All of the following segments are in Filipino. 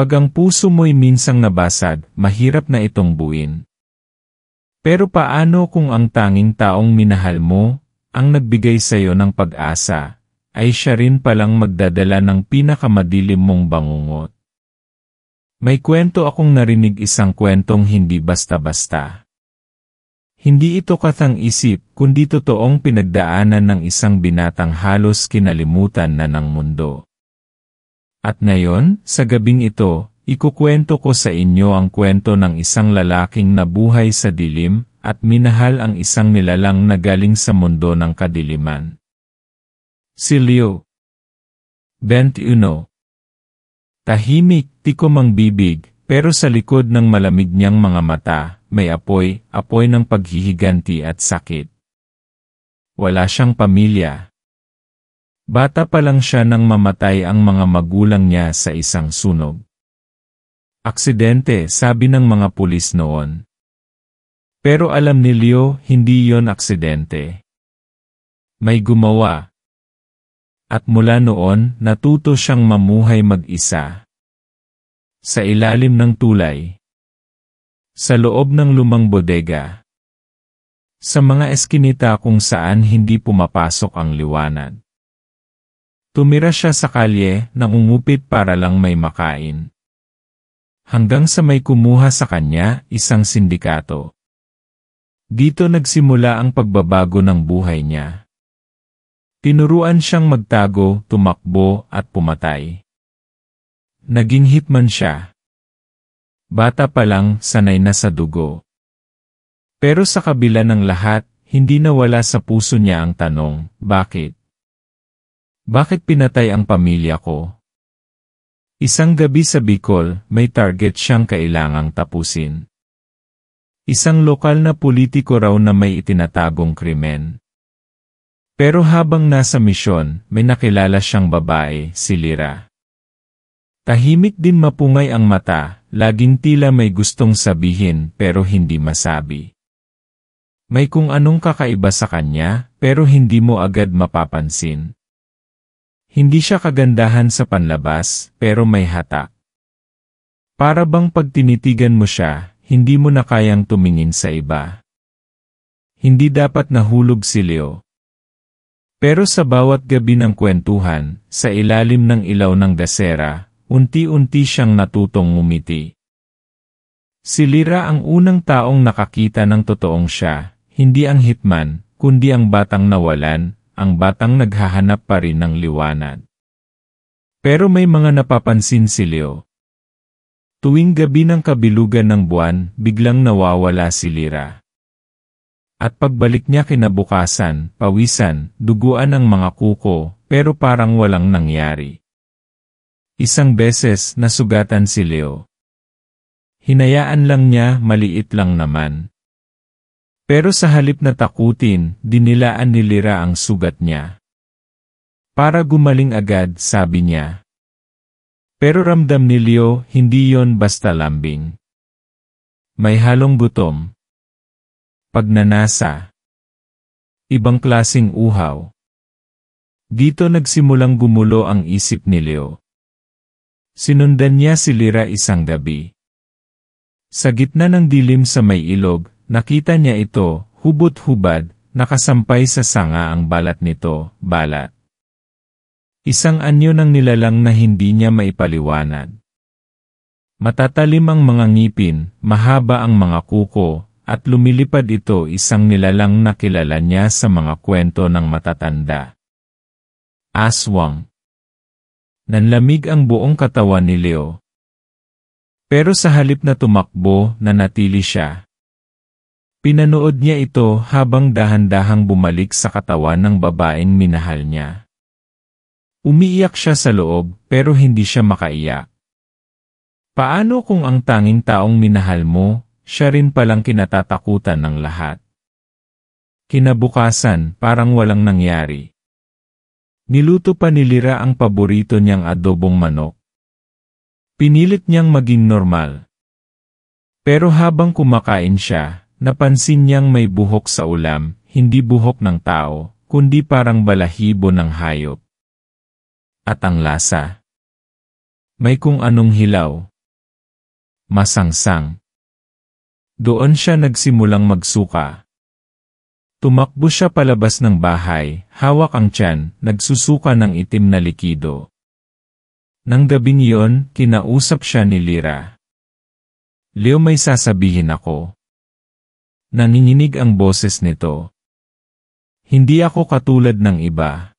Pag ang puso mo'y minsang nabasag, mahirap na itong buuin. Pero paano kung ang tanging taong minahal mo, ang nagbigay sa'yo ng pag-asa, ay siya rin palang magdadala ng pinakamadilim mong bangungot? May kwento akong narinig, isang kwentong hindi basta-basta. Hindi ito katang-isip, kundi totoong pinagdaanan ng isang binatang halos kinalimutan na ng mundo. At ngayon, sa gabing ito, ikukwento ko sa inyo ang kwento ng isang lalaking nabuhay sa dilim at minahal ang isang nilalang na galing sa mundo ng kadiliman. Si Leo. 21. Tahimik, tikom ang bibig, pero sa likod ng malamig niyang mga mata, may apoy ng paghihiganti at sakit. Wala siyang pamilya. Bata pa lang siya nang mamatay ang mga magulang niya sa isang sunog. Aksidente, sabi ng mga pulis noon. Pero alam ni Leo, hindi yon aksidente. May gumawa. At mula noon, natuto siyang mamuhay mag-isa. Sa ilalim ng tulay. Sa loob ng lumang bodega. Sa mga eskinita kung saan hindi pumapasok ang liwanag. Tumira siya sa kalye, nangungupit para lang may makain. Hanggang sa may kumuha sa kanya, isang sindikato. Dito nagsimula ang pagbabago ng buhay niya. Tinuruan siyang magtago, tumakbo at pumatay. Naging hitman siya. Bata pa lang, sanay na sa dugo. Pero sa kabila ng lahat, hindi nawala sa puso niya ang tanong, bakit? Bakit pinatay ang pamilya ko? Isang gabi sa Bicol, may target siyang kailangang tapusin. Isang lokal na politiko raw na may itinatagong krimen. Pero habang nasa misyon, may nakilala siyang babae, si Lyra. Tahimik din, mapungay ang mata, laging tila may gustong sabihin pero hindi masabi. May kung anong kakaiba sa kanya, pero hindi mo agad mapapansin. Hindi siya kagandahan sa panlabas, pero may hatak. Para bang pag tinitigan mo siya, hindi mo na kayang tumingin sa iba. Hindi dapat nahulog si Leo. Pero sa bawat gabi ng kwentuhan, sa ilalim ng ilaw ng gasera, unti-unti siyang natutong ngumiti. Si Lyra ang unang taong nakakita ng totoong siya, hindi ang hitman, kundi ang batang nawalan, ang batang naghahanap pa rin ng liwanag. Pero may mga napapansin si Leo. Tuwing gabi ng kabilugan ng buwan, biglang nawawala si Lyra. At pagbalik niya kinabukasan, pawisan, duguan ang mga kuko, pero parang walang nangyari. Isang beses nasugatan si Leo. Hinayaan lang niya, maliit lang naman. Pero sa halip na takutin, dinilaan ni Lyra ang sugat niya. Para gumaling agad, sabi niya. Pero ramdam ni Leo, hindi yon basta lambing. May halong gutom. Pagnanasa. Ibang klasing uhaw. Dito nagsimulang gumulo ang isip ni Leo. Sinundan niya si Lyra isang gabi. Sa gitna ng dilim sa may ilog, nakita niya ito, hubot-hubad, nakasampay sa sanga ang balat nito, balat. Isang anyo ng nilalang na hindi niya maipaliwanag. Matatalim ang mga ngipin, mahaba ang mga kuko, at lumilipad ito, isang nilalang na kilala niya sa mga kwento ng matatanda. Aswang. Nanlamig ang buong katawan ni Leo. Pero sa halip na tumakbo, nanatili siya. Pinanood niya ito habang dahan-dahang bumalik sa katawan ng babaeng minahal niya. Umiiyak siya sa loob, pero hindi siya makaiyak. Paano kung ang tanging taong minahal mo, siya rin palang kinatatakutan ng lahat? Kinabukasan, parang walang nangyari. Niluto pa ni Lyra ang paborito niyang adobong manok. Pinilit niyang maging normal. Pero habang kumakain siya, napansin niyang may buhok sa ulam, hindi buhok ng tao, kundi parang balahibo ng hayop. At ang lasa. May kung anong hilaw. Masangsang. Doon siya nagsimulang magsuka. Tumakbo siya palabas ng bahay, hawak ang tiyan, nagsusuka ng itim na likido. Nang gabing iyon, kinausap siya ni Lyra. Leo, may sasabihin ako. Nanginginig ang boses nito. Hindi ako katulad ng iba.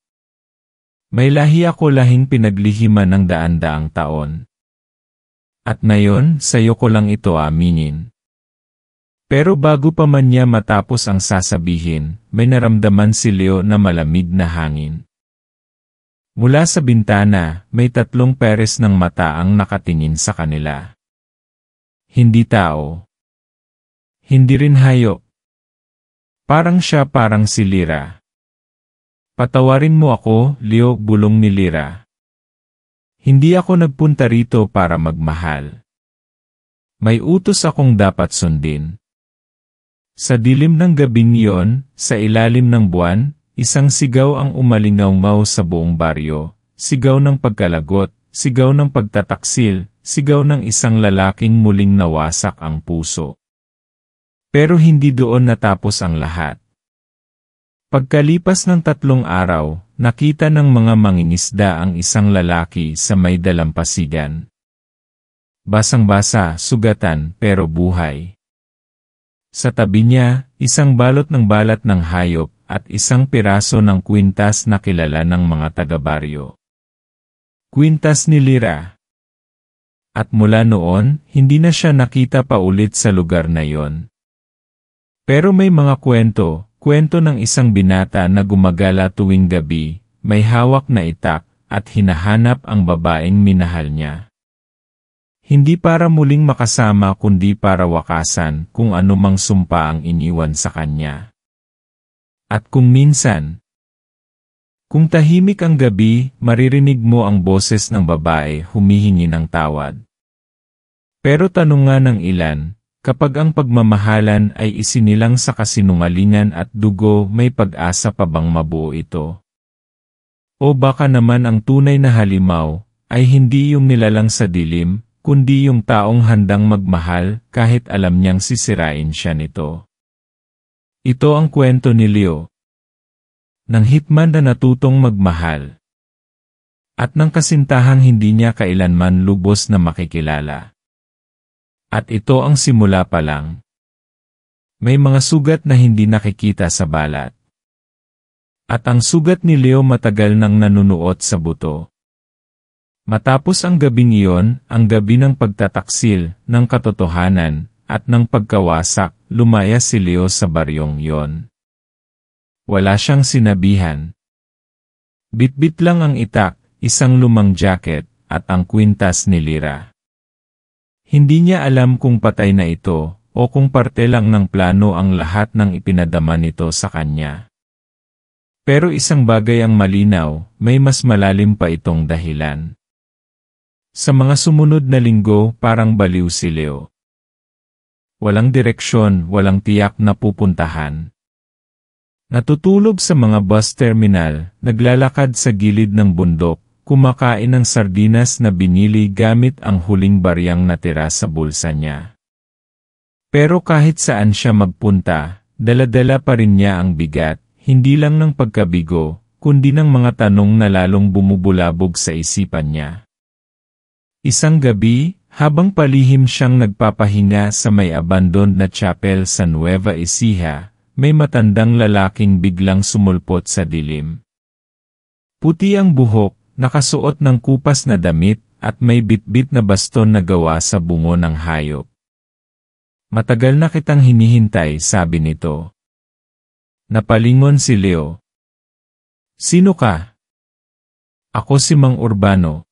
May lahi ako, lahing pinaglihiman ng daan-daang taon. At ngayon, sa'yo ko lang ito aminin. Pero bago pa man niya matapos ang sasabihin, may naramdaman si Leo na malamig na hangin. Mula sa bintana, may 3 peres ng mata ang nakatingin sa kanila. Hindi tao. Hindi rin hayop. Parang siya, parang si Lyra. Patawarin mo ako, Leo, bulong ni Lyra. Hindi ako nagpunta rito para magmahal. May utos akong dapat sundin. Sa dilim ng gabing iyon, sa ilalim ng buwan, isang sigaw ang umalingaw-ngaw sa buong baryo, sigaw ng pagkalagot, sigaw ng pagtataksil, sigaw ng isang lalaking muling nawasak ang puso. Pero hindi doon natapos ang lahat. Pagkalipas ng 3 araw, nakita ng mga mangingisda ang isang lalaki sa may dalampasigan. Basang-basa, sugatan, pero buhay. Sa tabi niya, isang balot ng balat ng hayop at isang piraso ng kwintas na kilala ng mga taga-baryo. Kwintas ni Lyra. At mula noon, hindi na siya nakita pa ulit sa lugar na yon. Pero may mga kwento ng isang binata na gumagala tuwing gabi, may hawak na itak, at hinahanap ang babaeng minahal niya. Hindi para muling makasama kundi para wakasan kung anumang sumpa ang iniwan sa kanya. At kung minsan, kung tahimik ang gabi, maririnig mo ang boses ng babae humihingi ng tawad. Pero tanong nga ng ilan, kapag ang pagmamahalan ay isinilang sa kasinungalingan at dugo, may pag-asa pa bang mabuo ito? O baka naman ang tunay na halimaw ay hindi yung nilalang sa dilim, kundi yung taong handang magmahal kahit alam niyang sisirain siya nito. Ito ang kwento ni Leo. Ng hitman na natutong magmahal. At ng kasintahang hindi niya kailanman lubos na makikilala. At ito ang simula pa lang. May mga sugat na hindi nakikita sa balat. At ang sugat ni Leo matagal nang nanunuot sa buto. Matapos ang gabing iyon, ang gabi ng pagtataksil, ng katotohanan, at ng pagkawasak, lumaya si Leo sa baryong iyon. Wala siyang sinabihan. Bitbit lang ang itak, isang lumang jacket, at ang kwintas ni Lyra. Hindi niya alam kung patay na ito, o kung parte lang ng plano ang lahat ng ipinadama nito sa kanya. Pero isang bagay ang malinaw, may mas malalim pa itong dahilan. Sa mga sumunod na linggo, parang baliw si Leo. Walang direksyon, walang tiyak na pupuntahan. Natutulog sa mga bus terminal, naglalakad sa gilid ng bundok, kumakain ng sardinas na binili gamit ang huling baryang natira sa bulsa niya. Pero kahit saan siya magpunta, dala-dala pa rin niya ang bigat, hindi lang ng pagkabigo, kundi ng mga tanong na lalong bumubulabog sa isipan niya. Isang gabi, habang palihim siyang nagpapahinga sa may abandoned na chapel sa Nueva Ecija, may matandang lalaking biglang sumulpot sa dilim. Puti ang buhok, nakasuot ng kupas na damit, at may bitbit na baston na gawa sa bungo ng hayop. Matagal na kitang hinihintay, sabi nito. Napalingon si Leo. Sino ka? Ako si Mang Urbano.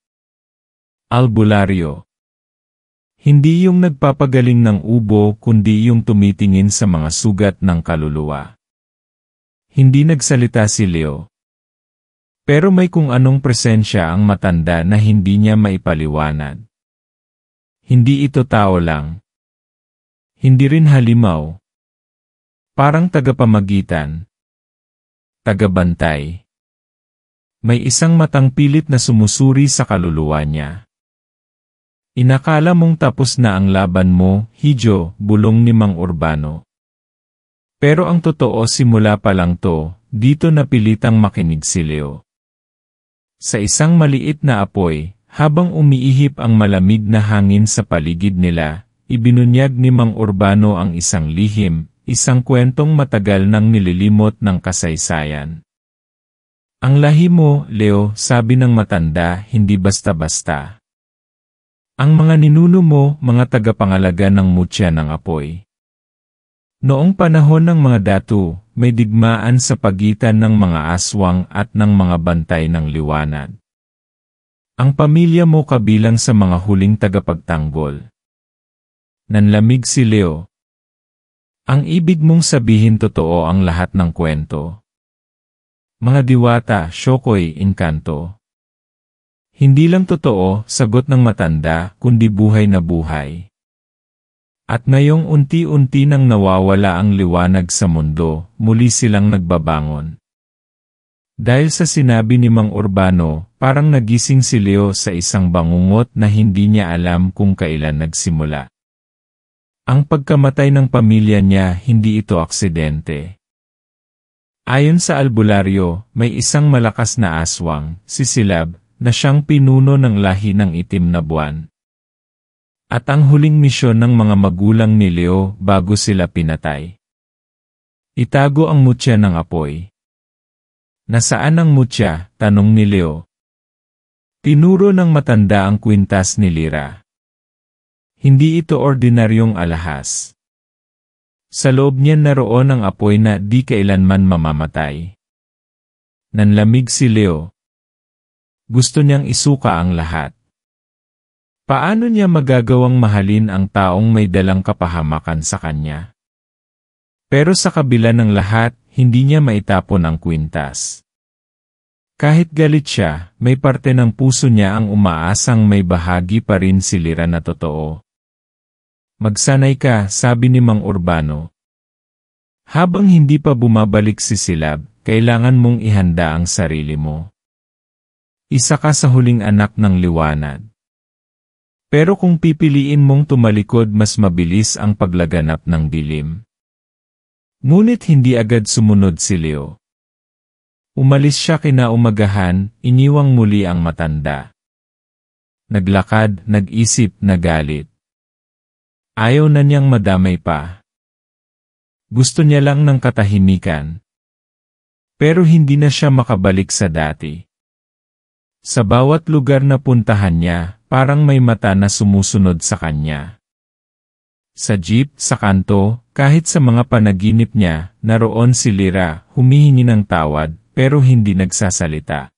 Albularyo. Hindi yung nagpapagaling ng ubo kundi yung tumitingin sa mga sugat ng kaluluwa. Hindi nagsalita si Leo. Pero may kung anong presensya ang matanda na hindi niya maipaliwanag. Hindi ito tao lang. Hindi rin halimaw. Parang tagapamagitan. Tagabantay. May isang matang pilit na sumusuri sa kaluluwa niya. Inakala mong tapos na ang laban mo, Hijo, bulong ni Mang Urbano. Pero ang totoo simula pa lang to, dito napilitang makinig si Leo. Sa isang maliit na apoy, habang umiihip ang malamig na hangin sa paligid nila, ibinunyag ni Mang Urbano ang isang lihim, isang kwentong matagal nang nililimot ng kasaysayan. Ang lahi mo, Leo, sabi ng matanda, hindi basta-basta. Ang mga ninuno mo, mga tagapangalaga ng mutya ng apoy. Noong panahon ng mga datu, may digmaan sa pagitan ng mga aswang at ng mga bantay ng liwanag. Ang pamilya mo kabilang sa mga huling tagapagtanggol. Nanlamig si Leo. Ang ibig mong sabihin totoo ang lahat ng kwento. Mga diwata, Shokoy, Encanto. Hindi lang totoo, sagot ng matanda, kundi buhay na buhay. At ngayong unti-unti nang nawawala ang liwanag sa mundo, muli silang nagbabangon. Dahil sa sinabi ni Mang Urbano, parang nagising si Leo sa isang bangungot na hindi niya alam kung kailan nagsimula. Ang pagkamatay ng pamilya niya, hindi ito aksidente. Ayon sa albularyo, may isang malakas na aswang, si Silab, na siyang pinuno ng lahi ng itim na buwan. At ang huling misyon ng mga magulang ni Leo bago sila pinatay. Itago ang mutya ng apoy. Nasaan ang mutya? Tanong ni Leo. Tinuro ng matanda ang kwintas ni Lira. Hindi ito ordinaryong alahas. Sa loob niya naroon ang apoy na di kailanman mamamatay. Nanlamig si Leo. Gusto niyang isuka ang lahat. Paano niya magagawang mahalin ang taong may dalang kapahamakan sa kanya? Pero sa kabila ng lahat, hindi niya maitapon ang kwintas. Kahit galit siya, may parte ng puso niya ang umaasang may bahagi pa rin si Lira na totoo. Magsanay ka, sabi ni Mang Urbano. Habang hindi pa bumabalik si Silab, kailangan mong ihanda ang sarili mo. Isa ka sa huling anak ng liwanag. Pero kung pipiliin mong tumalikod, mas mabilis ang paglaganap ng dilim. Ngunit hindi agad sumunod si Leo. Umalis siya kinaumagahan, iniwang muli ang matanda. Naglakad, nag-isip, nagalit. Ayaw na niyang madamay pa. Gusto niya lang ng katahimikan. Pero hindi na siya makabalik sa dati. Sa bawat lugar na puntahan niya, parang may mata na sumusunod sa kanya. Sa jeep, sa kanto, kahit sa mga panaginip niya, naroon si Lira, humihingi ng tawad, pero hindi nagsasalita.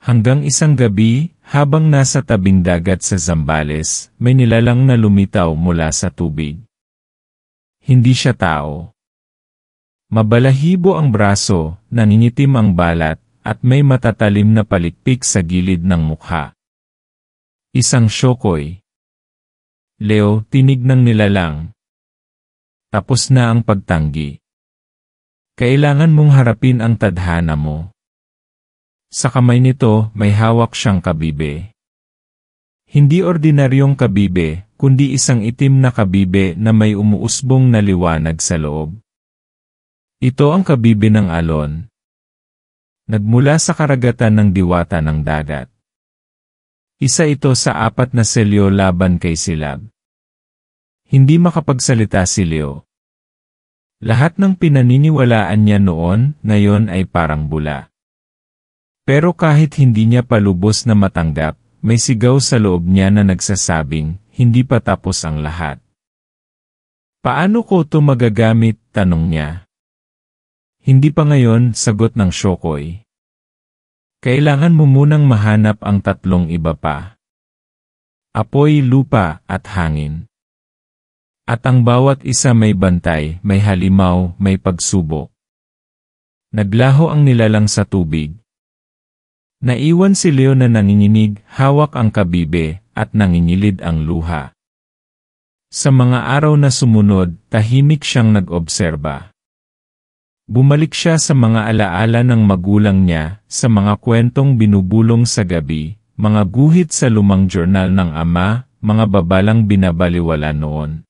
Hanggang isang gabi, habang nasa tabing dagat sa Zambales, may nilalang na lumitaw mula sa tubig. Hindi siya tao. Mabalahibo ang braso, nangingitim ang balat, at may matatalim na palikpik sa gilid ng mukha. Isang Shokoy. Leo, tinig ng nilalang. Tapos na ang pagtanggi. Kailangan mong harapin ang tadhana mo. Sa kamay nito, may hawak siyang kabibe. Hindi ordinaryong kabibe, kundi isang itim na kabibe na may umuusbong na liwanag sa loob. Ito ang kabibe ng alon. Nagmula sa karagatan ng diwata ng dagat. Isa ito sa 4 na selyo laban kay Silab. Hindi makapagsalita si Leo. Lahat ng pinaniniwalaan niya noon, ngayon ay parang bula. Pero kahit hindi niya palubos na matanggap, may sigaw sa loob niya na nagsasabing, hindi pa tapos ang lahat. Paano ko ito magagamit? Tanong niya. Hindi pa ngayon, sagot ng Shokoy. Kailangan mo munang mahanap ang 3 iba pa. Apoy, lupa, at hangin. At ang bawat isa may bantay, may halimaw, may pagsubok. Naglaho ang nilalang sa tubig. Naiwan si Leo na nanginginig, hawak ang kabibe, at nanginilid ang luha. Sa mga araw na sumunod, tahimik siyang nag-obserba. Bumalik siya sa mga alaala ng magulang niya, sa mga kwentong binubulong sa gabi, mga guhit sa lumang journal ng ama, mga babalang binabaliwala noon.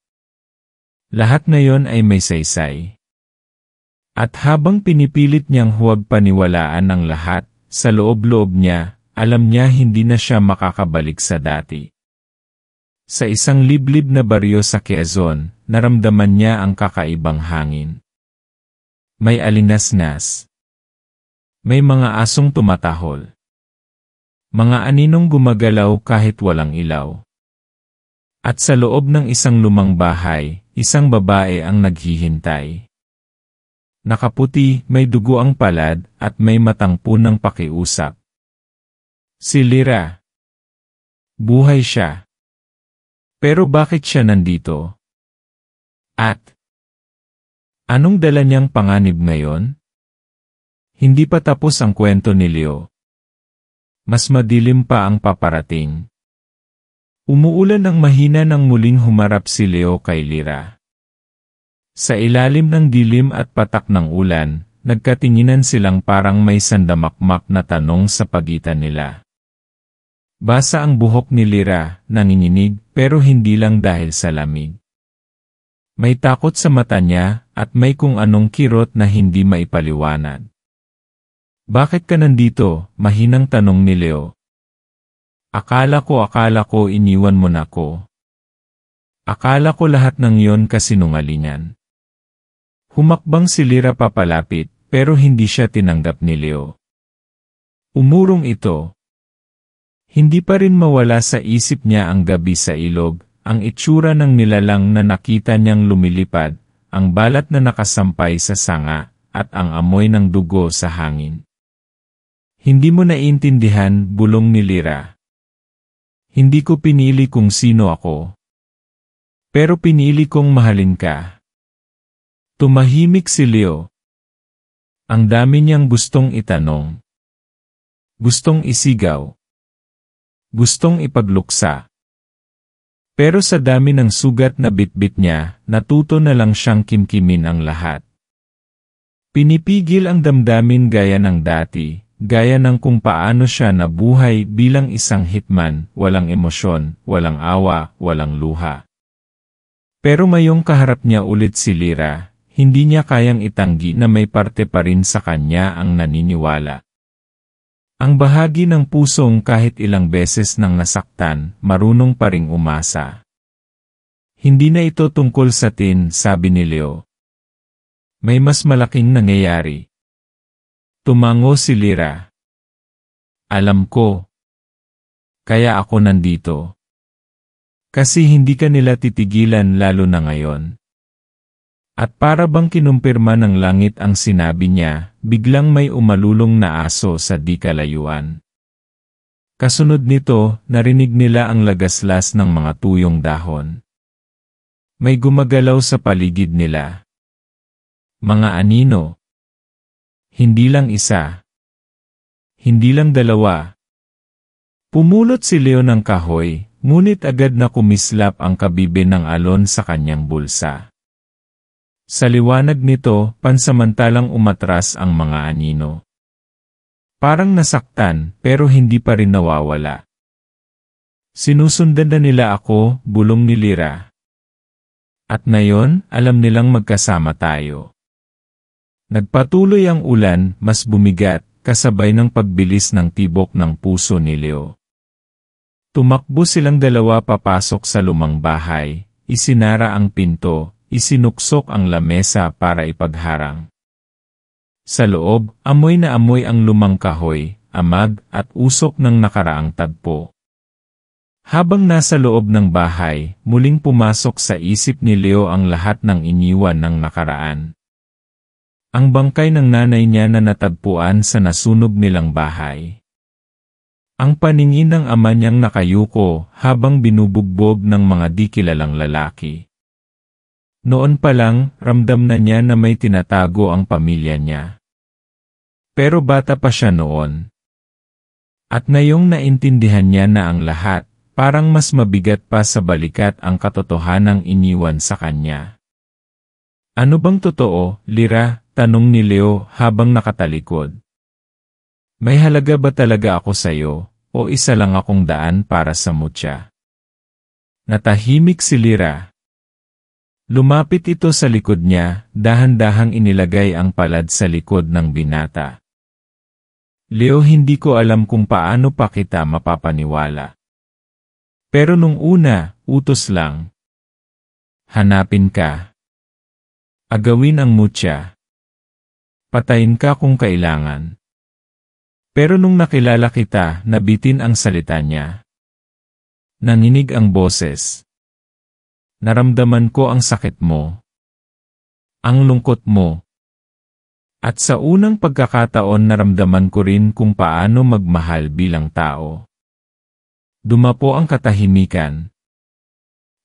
Lahat ngayon ay may saysay. At habang pinipilit niyang huwag paniwalaan ang lahat, sa loob-loob niya, alam niya hindi na siya makakabalik sa dati. Sa isang liblib na baryo sa Quezon, naramdaman niya ang kakaibang hangin. May alinasnas. May mga asong tumatahol. Mga aninong gumagalaw kahit walang ilaw. At sa loob ng isang lumang bahay, isang babae ang naghihintay. Nakaputi, may dugo ang palad, at may matang punang pakiusap. Si Lyra. Buhay siya. Pero bakit siya nandito? At anong dala niyang panganib ngayon? Hindi pa tapos ang kwento ni Leo. Mas madilim pa ang paparating. Umuulan ng mahina nang muling humarap si Leo kay Lyra. Sa ilalim ng dilim at patak ng ulan, nagkatinginan silang parang may sandamakmak na tanong sa pagitan nila. Basa ang buhok ni Lyra, nanginginig, pero hindi lang dahil sa lamig. May takot sa mata niya, at may kung anong kirot na hindi maipaliwanag. Bakit ka nandito? Mahinang tanong ni Leo. Akala ko iniwan mo na ko. Akala ko lahat ng yon kasinungalingan. Humakbang si Lyra papalapit, pero hindi siya tinanggap ni Leo. Umurong ito. Hindi pa rin mawala sa isip niya ang gabi sa ilog, ang itsura ng nilalang na nakita niyang lumilipad, ang balat na nakasampay sa sanga, at ang amoy ng dugo sa hangin. Hindi mo naiintindihan, bulong ni Lyra. Hindi ko pinili kung sino ako. Pero pinili kong mahalin ka. Tumahimik si Leo. Ang dami niyang gustong itanong. Gustong isigaw. Gustong ipagluksa. Pero sa dami ng sugat na bitbit niya, natuto na lang siyang kimkimin ang lahat. Pinipigil ang damdamin gaya ng dati, gaya ng kung paano siya nabuhay bilang isang hitman, walang emosyon, walang awa, walang luha. Pero mayong kaharap niya ulit si Lyra, hindi niya kayang itanggi na may parte pa rin sa kanya ang naniniwala. Ang bahagi ng pusong kahit ilang beses nang nasaktan, marunong pa ring umasa. Hindi na ito tungkol sa tin, sabi ni Leo. May mas malaking nangyayari. Tumango si Lyra. Alam ko. Kaya ako nandito. Kasi hindi ka nila titigilan lalo na ngayon. At para bang kinumpirma ng langit ang sinabi niya, biglang may umalulong na aso sa di kalayuan. Kasunod nito, narinig nila ang lagaslas ng mga tuyong dahon. May gumagalaw sa paligid nila. Mga anino. Hindi lang isa. Hindi lang dalawa. Pumulot si Leo ng kahoy, ngunit agad na kumislap ang kabibe ng alon sa kanyang bulsa. Sa liwanag nito, pansamantalang umatras ang mga anino. Parang nasaktan, pero hindi pa rin nawawala. Sinusundan na nila ako, bulong ni Lyra. At ngayon, alam nilang magkasama tayo. Nagpatuloy ang ulan, mas bumigat, kasabay ng pagbilis ng tibok ng puso ni Leo. Tumakbo silang dalawa papasok sa lumang bahay, isinara ang pinto, isinuksok ang lamesa para ipagharang. Sa loob, amoy na amoy ang lumang kahoy, amag, at usok ng nakaraang tagpo. Habang nasa loob ng bahay, muling pumasok sa isip ni Leo ang lahat ng iniwan ng nakaraan. Ang bangkay ng nanay niya na natagpuan sa nasunog nilang bahay. Ang paningin ng ama niyang nakayuko habang binubugbog ng mga di kilalang lalaki. Noon pa lang, ramdam na niya na may tinatago ang pamilya niya. Pero bata pa siya noon. At ngayong naintindihan niya na ang lahat, parang mas mabigat pa sa balikat ang katotohanang iniwan sa kanya. Ano bang totoo, Lyra? Tanong ni Leo habang nakatalikod. May halaga ba talaga ako sa'yo, o isa lang akong daan para sa mutya? Natahimik si Lyra. Lumapit ito sa likod niya, dahan-dahang inilagay ang palad sa likod ng binata. Leo, hindi ko alam kung paano pa kita mapapaniwala. Pero nung una, utos lang. Hanapin ka. Agawin ang mutya. Patayin ka kung kailangan. Pero nung nakilala kita, nabitin ang salita niya. Nanginig ang boses. Naramdaman ko ang sakit mo. Ang lungkot mo. At sa unang pagkakataon naramdaman ko rin kung paano magmahal bilang tao. Dumapo ang katahimikan.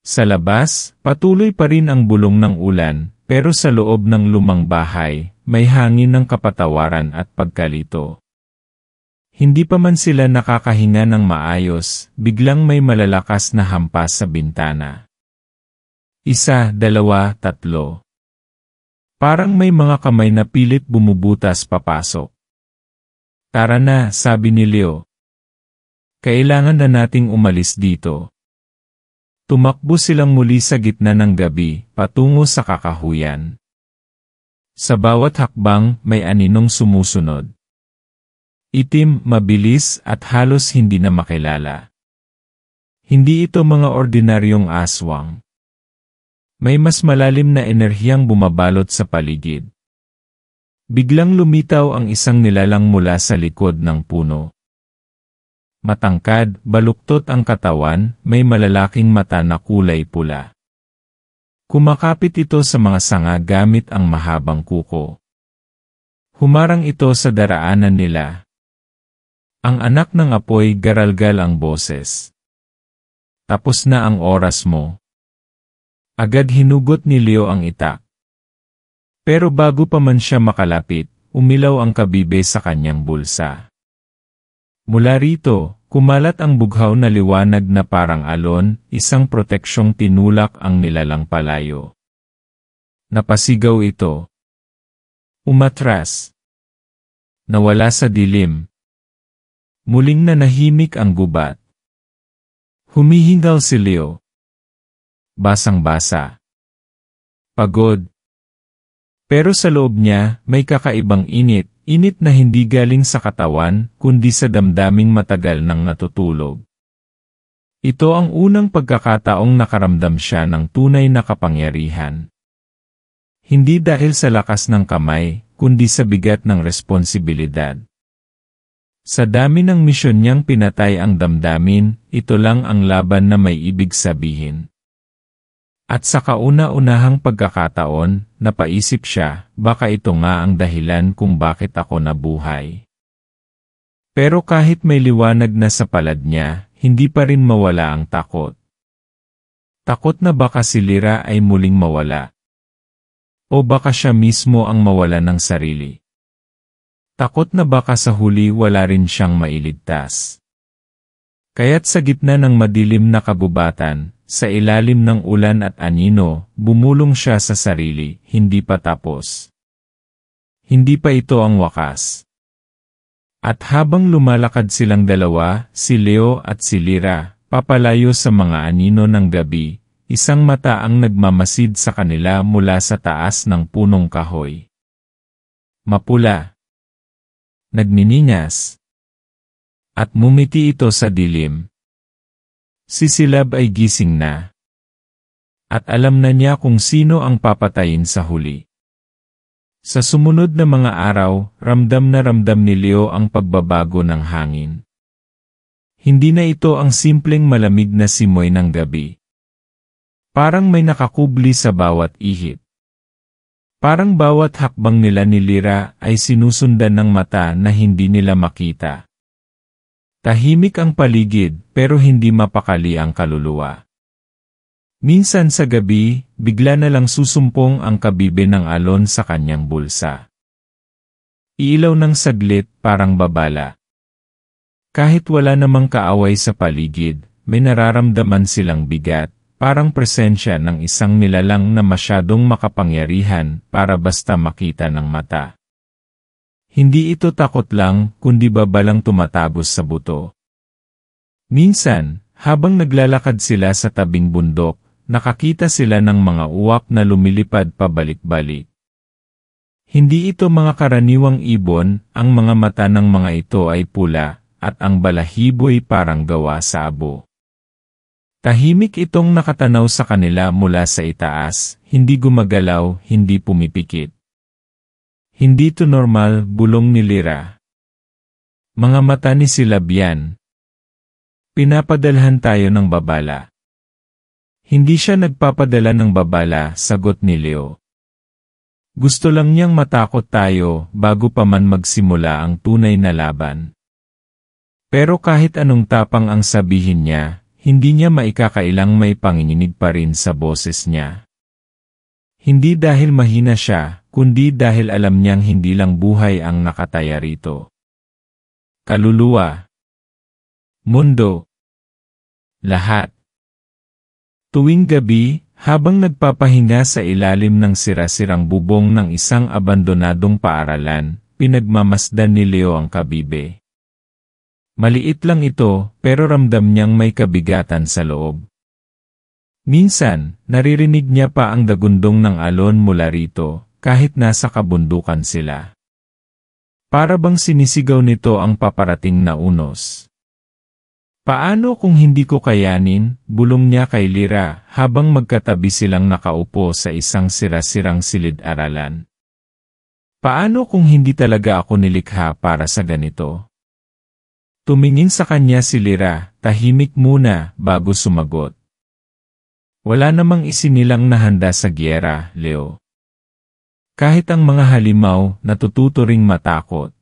Sa labas, patuloy pa rin ang bulong ng ulan, pero sa loob ng lumang bahay, may hangin ng kapatawaran at pagkalito. Hindi pa man sila nakakahinga ng maayos, biglang may malalakas na hampas sa bintana. 1, 2, 3. Parang may mga kamay na pilit bumubutas papasok. Tara na, sabi ni Leo. Kailangan na nating umalis dito. Tumakbo silang muli sa gitna ng gabi, patungo sa kakahuyan. Sa bawat hakbang, may aninong sumusunod. Itim, mabilis, at halos hindi na makilala. Hindi ito mga ordinaryong aswang. May mas malalim na enerhiyang bumabalot sa paligid. Biglang lumitaw ang isang nilalang mula sa likod ng puno. Matangkad, baluktot ang katawan, may malalaking mata na kulay pula. Kumakapit ito sa mga sanga gamit ang mahabang kuko. Humarang ito sa daraanan nila. Ang anak ng apoy, garalgal ang boses. Tapos na ang oras mo. Agad hinugot ni Leo ang itak. Pero bago pa man siya makalapit, umilaw ang kabibe sa kanyang bulsa. Mula rito, kumalat ang bughaw na liwanag na parang alon, isang proteksyong tinulak ang nilalang palayo. Napasigaw ito. Umatras. Nawala sa dilim. Muling nanahimik ang gubat. Humihingal si Leo. Basang-basa. Pagod. Pero sa loob niya, may kakaibang init, init na hindi galing sa katawan, kundi sa damdaming matagal nang natutulog. Ito ang unang pagkakataong nakaramdam siya ng tunay na kapangyarihan. Hindi dahil sa lakas ng kamay, kundi sa bigat ng responsibilidad. Sa dami ng misyon niyang pinatay ang damdamin, ito lang ang laban na may ibig sabihin. At sa kauna-unahang pagkakataon, napaisip siya, baka ito nga ang dahilan kung bakit ako nabuhay. Pero kahit may liwanag na sa palad niya, hindi pa rin mawala ang takot. Takot na baka si Lyra ay muling mawala. O baka siya mismo ang mawala ng sarili. Takot na baka sa huli wala rin siyang mailigtas. Kaya't sa gitna ng madilim na kagubatan, sa ilalim ng ulan at anino, bumulong siya sa sarili, hindi pa tapos. Hindi pa ito ang wakas. At habang lumalakad silang dalawa, si Leo at si Lyra, papalayo sa mga anino ng gabi, isang mata ang nagmamasid sa kanila mula sa taas ng punong kahoy. Mapula. Nagniningas. At mumiti ito sa dilim. Si Silab ay gising na. At alam na niya kung sino ang papatayin sa huli. Sa sumunod na mga araw, ramdam na ramdam ni Leo ang pagbabago ng hangin. Hindi na ito ang simpleng malamig na simoy ng gabi. Parang may nakakubli sa bawat ihip. Parang bawat hakbang nila ni Lyra ay sinusundan ng mata na hindi nila makita. Tahimik ang paligid, pero hindi mapakali ang kaluluwa. Minsan sa gabi, bigla na lang susumpong ang kabibe ng alon sa kanyang bulsa. Iilaw ng saglit, parang babala. Kahit wala namang kaaway sa paligid, may nararamdaman silang bigat, parang presensya ng isang nilalang na masyadong makapangyarihan para basta makita ng mata. Hindi ito takot lang, kundi babalang tumatagos sa buto. Minsan, habang naglalakad sila sa tabing bundok, nakakita sila ng mga uwak na lumilipad pabalik-balik. Hindi ito mga karaniwang ibon, ang mga mata ng mga ito ay pula, at ang balahibo'y parang gawa sa abo. Tahimik itong nakatanaw sa kanila mula sa itaas, hindi gumagalaw, hindi pumipikit. Hindi to normal, bulong ni Lyra. Mga mata ni Silabian. Pinapadalhan tayo ng babala. Hindi siya nagpapadala ng babala, sagot ni Leo. Gusto lang niyang matakot tayo bago pa man magsimula ang tunay na laban. Pero kahit anong tapang ang sabihin niya, hindi niya maikakailang may panginginig pa rin sa boses niya. Hindi dahil mahina siya, kundi dahil alam niyang hindi lang buhay ang nakataya rito. Kaluluwa. Mundo. Lahat. Tuwing gabi, habang nagpapahinga sa ilalim ng sira-sirang bubong ng isang abandonadong paaralan, pinagmamasdan ni Leo ang kabibe. Maliit lang ito, pero ramdam niyang may kabigatan sa loob. Minsan, naririnig niya pa ang dagundong ng alon mula rito, kahit nasa kabundukan sila. Para bang sinisigaw nito ang paparating na unos. Paano kung hindi ko kayanin, bulong niya kay Lyra, habang magkatabi silang nakaupo sa isang sira-sirang silid-aralan. Paano kung hindi talaga ako nilikha para sa ganito? Tumingin sa kanya si Lyra, tahimik muna, bago sumagot. Wala namang isinilang na handa sa giyera, Leo. Kahit ang mga halimaw, natututo ring matakot.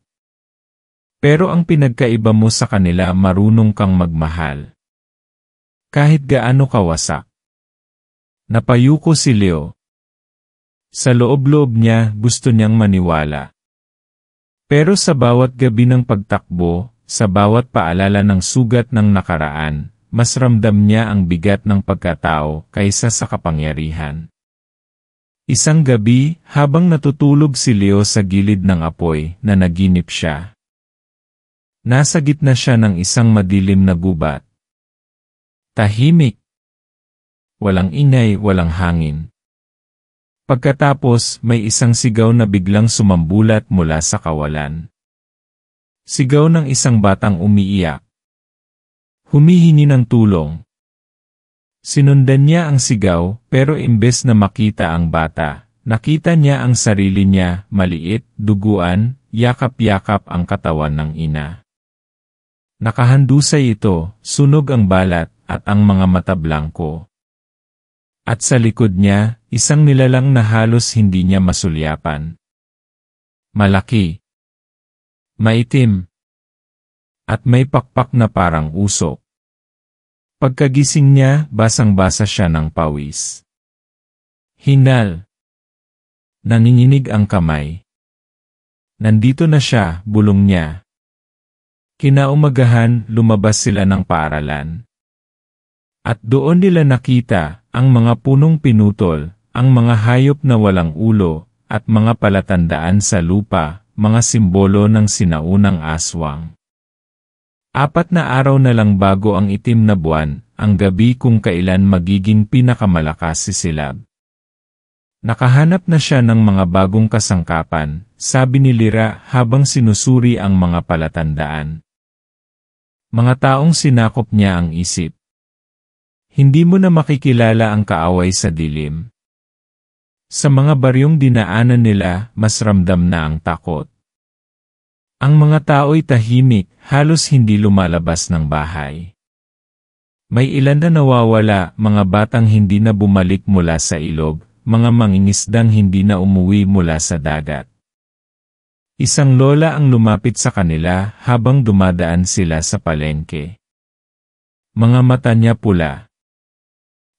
Pero ang pinagkaiba mo sa kanila, marunong kang magmahal. Kahit gaano kawasak. Napayuko si Leo. Sa loob-loob niya, gusto niyang maniwala. Pero sa bawat gabi ng pagtakbo, sa bawat paalala ng sugat ng nakaraan, mas ramdam niya ang bigat ng pagkatao kaysa sa kapangyarihan. Isang gabi, habang natutulog si Leo sa gilid ng apoy, nanaginip siya. Nasa gitna siya ng isang madilim na gubat. Tahimik. Walang ingay, walang hangin. Pagkatapos, may isang sigaw na biglang sumambulat mula sa kawalan. Sigaw ng isang batang umiiyak. Humihingi ng tulong. Sinundan niya ang sigaw, pero imbes na makita ang bata, nakita niya ang sarili niya, maliit, duguan, yakap-yakap ang katawan ng ina. Nakahandusay ito, sunog ang balat, at ang mga mata blangko. At sa likod niya, isang nilalang na halos hindi niya masulyapan. Malaki. Maitim. At may pakpak na parang usok. Pagkagising niya, basang-basa siya ng pawis. Hinal. Nanginginig ang kamay. Nandito na siya, bulong niya. Kinaumagahan, lumabas sila ng paaralan. At doon nila nakita, ang mga punong pinutol, ang mga hayop na walang ulo, at mga palatandaan sa lupa, mga simbolo ng sinaunang aswang. 4 na araw na lang bago ang itim na buwan, ang gabi kung kailan magiging pinakamalakas si Silab. Nakahanap na siya ng mga bagong kasangkapan, sabi ni Lyra habang sinusuri ang mga palatandaan. Mga taong sinakop niya ang isip. Hindi mo na makikilala ang kaaway sa dilim. Sa mga baryong dinaanan nila, mas ramdam na ang takot. Ang mga tao'y tahimik, halos hindi lumalabas ng bahay. May ilan na nawawala, mga batang hindi na bumalik mula sa ilog, mga mangingisdang hindi na umuwi mula sa dagat. Isang lola ang lumapit sa kanila habang dumadaan sila sa palengke. Mga mata niya pula.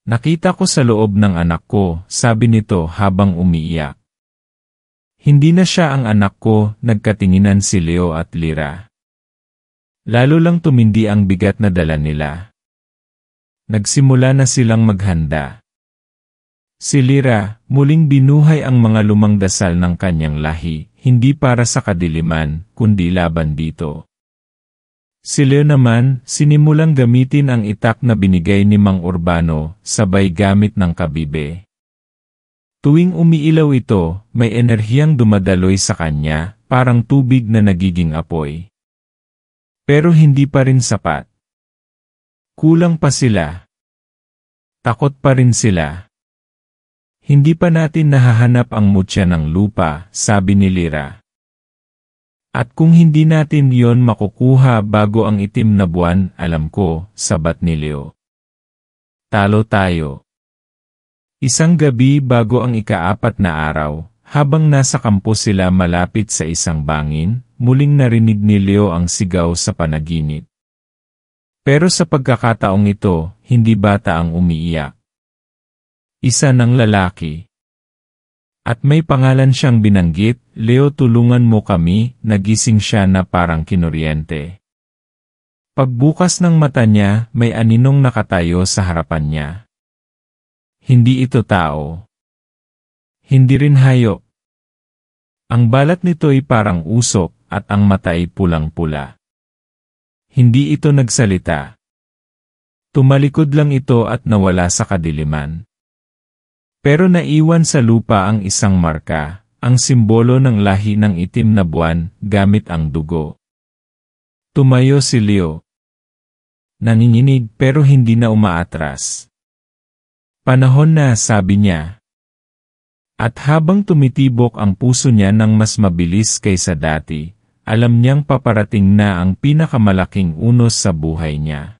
Nakita ko sa loob ng anak ko, sabi nito habang umiiyak. Hindi na siya ang anak ko, nagkatinginan si Leo at Lyra. Lalo lang tumindi ang bigat na dala nila. Nagsimula na silang maghanda. Si Lyra, muling binuhay ang mga lumang dasal ng kanyang lahi, hindi para sa kadiliman, kundi laban dito. Si Leo naman, sinimulang gamitin ang itak na binigay ni Mang Urbano, sabay gamit ng kabibe. Tuwing umiilaw ito, may enerhiyang dumadaloy sa kanya, parang tubig na nagiging apoy. Pero hindi pa rin sapat. Kulang pa sila. Takot pa rin sila. Hindi pa natin nahahanap ang mutya ng lupa, sabi ni Lyra. At kung hindi natin yon makukuha bago ang itim na buwan, alam ko, sabat ni Leo. Talo tayo. Isang gabi bago ang ika-4 na araw, habang nasa kampo sila malapit sa isang bangin, muling narinig ni Leo ang sigaw sa panaginip. Pero sa pagkakataong ito, hindi bata ang umiiyak. Isa ng lalaki. At may pangalan siyang binanggit, Leo tulungan mo kami, nagising siya na parang kinuryente. Pagbukas ng mata niya, may aninong nakatayo sa harapan niya. Hindi ito tao. Hindi rin hayop. Ang balat nito ay parang usok, at ang mata ay pulang-pula. Hindi ito nagsalita. Tumalikod lang ito at nawala sa kadiliman. Pero naiwan sa lupa ang isang marka, ang simbolo ng lahi ng itim na buwan, gamit ang dugo. Tumayo si Leo. Nanginginig pero hindi na umaatras. Panahon na, sabi niya. At habang tumitibok ang puso niya ng mas mabilis kaysa dati, alam niyang paparating na ang pinakamalaking unos sa buhay niya.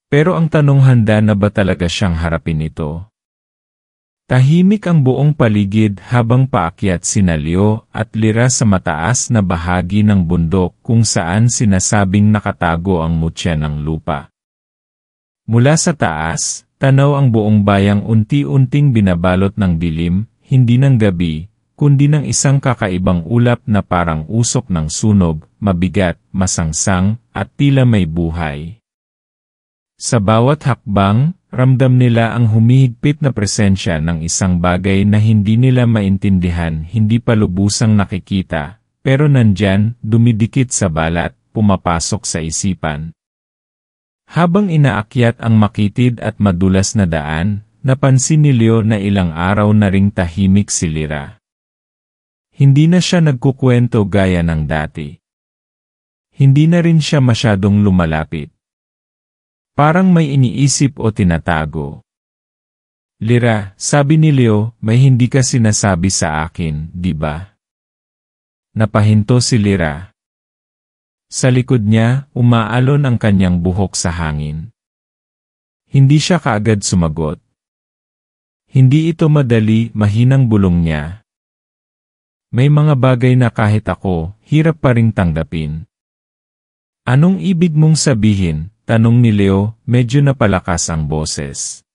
Pero ang tanong, handa na ba talaga siyang harapin ito? Tahimik ang buong paligid habang paakyat sina Leo at Lyra sa mataas na bahagi ng bundok kung saan sinasabing nakatago ang mutya ng lupa. Mula sa taas, tanaw ang buong bayang unti-unting binabalot ng dilim, hindi ng gabi, kundi ng isang kakaibang ulap na parang usok ng sunog, mabigat, masangsang, at tila may buhay. Sa bawat hakbang, ramdam nila ang humihigpit na presensya ng isang bagay na hindi nila maintindihan, hindi pa lubusang nakikita, pero nandyan, dumidikit sa balat, pumapasok sa isipan. Habang inaakyat ang makitid at madulas na daan, napansin ni Leo na ilang araw na ring tahimik si Lyra. Hindi na siya nagkukwento gaya ng dati. Hindi na rin siya masyadong lumalapit. Parang may iniisip o tinatago. Lyra, sabi ni Leo, may hindi ka sinasabi sa akin, di ba? Napahinto si Lyra. Sa likod niya, umaalon ang kanyang buhok sa hangin. Hindi siya kaagad sumagot. Hindi ito madali, mahinang bulong niya. May mga bagay na kahit ako, hirap pa ring tanggapin. Anong ibig mong sabihin? Tanong ni Leo, medyo napalakas ang boses.